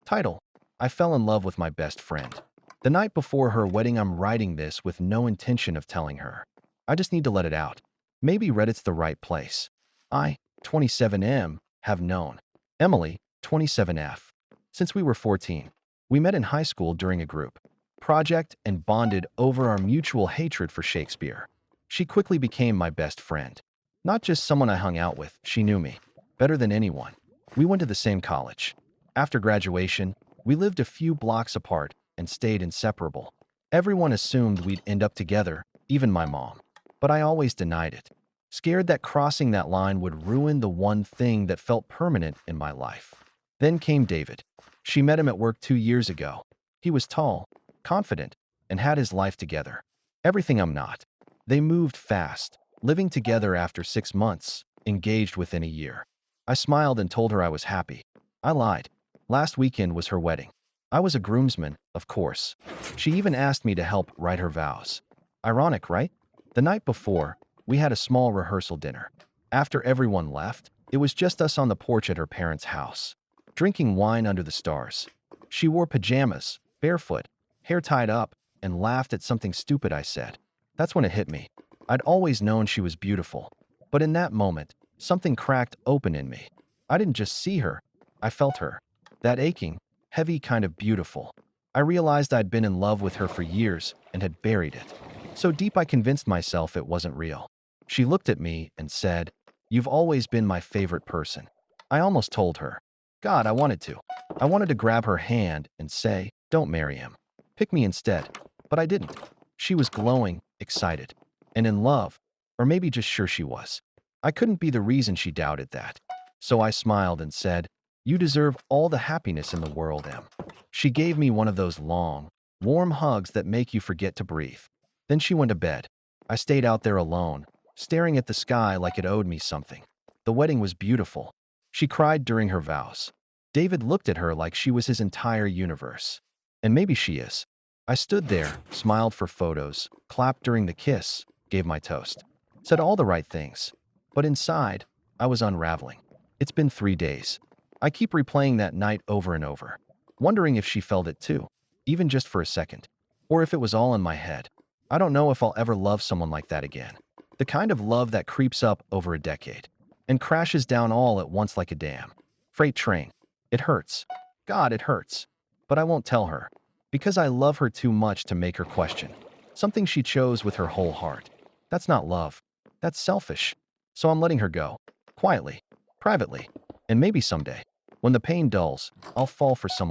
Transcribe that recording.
Title: I fell in love with my best friend. The night before her wedding, I'm writing this with no intention of telling her. I just need to let it out. Maybe Reddit's the right place. I, 27M, have known Emily, 27F, since we were 14. We met in high school during a group project and bonded over our mutual hatred for Shakespeare. She quickly became my best friend. Not just someone I hung out with, she knew me better than anyone. We went to the same college. After graduation, we lived a few blocks apart and stayed inseparable. Everyone assumed we'd end up together, even my mom. But I always denied it, scared that crossing that line would ruin the one thing that felt permanent in my life. Then came David. She met him at work 2 years ago. He was tall, confident, and had his life together. Everything I'm not. They moved fast, living together after 6 months, engaged within a year. I smiled and told her I was happy. I lied. Last weekend was her wedding. I was a groomsman, of course. She even asked me to help write her vows. Ironic, right? The night before, we had a small rehearsal dinner. After everyone left, it was just us on the porch at her parents' house, drinking wine under the stars. She wore pajamas, barefoot, hair tied up, and laughed at something stupid I said. That's when it hit me. I'd always known she was beautiful, but in that moment, something cracked open in me. I didn't just see her, I felt her. That aching, heavy kind of beautiful. I realized I'd been in love with her for years and had buried it. So deep I convinced myself it wasn't real. She looked at me and said, "You've always been my favorite person." I almost told her. God, I wanted to. I wanted to grab her hand and say, "Don't marry him. Pick me instead." But I didn't. She was glowing, excited, and in love, or maybe just sure she was. I couldn't be the reason she doubted that. So I smiled and said, "You deserve all the happiness in the world, Em." She gave me one of those long, warm hugs that make you forget to breathe. Then she went to bed. I stayed out there alone, staring at the sky like it owed me something. The wedding was beautiful. She cried during her vows. David looked at her like she was his entire universe. And maybe she is. I stood there, smiled for photos, clapped during the kiss, gave my toast, said all the right things. But inside, I was unraveling. It's been 3 days. I keep replaying that night over and over, wondering if she felt it too, even just for a second, or if it was all in my head. I don't know if I'll ever love someone like that again. The kind of love that creeps up over a decade and crashes down all at once like a damn freight train. It hurts. God, it hurts. But I won't tell her, because I love her too much to make her question something she chose with her whole heart. That's not love. That's selfish. So I'm letting her go, quietly, privately, and maybe someday, when the pain dulls, I'll fall for someone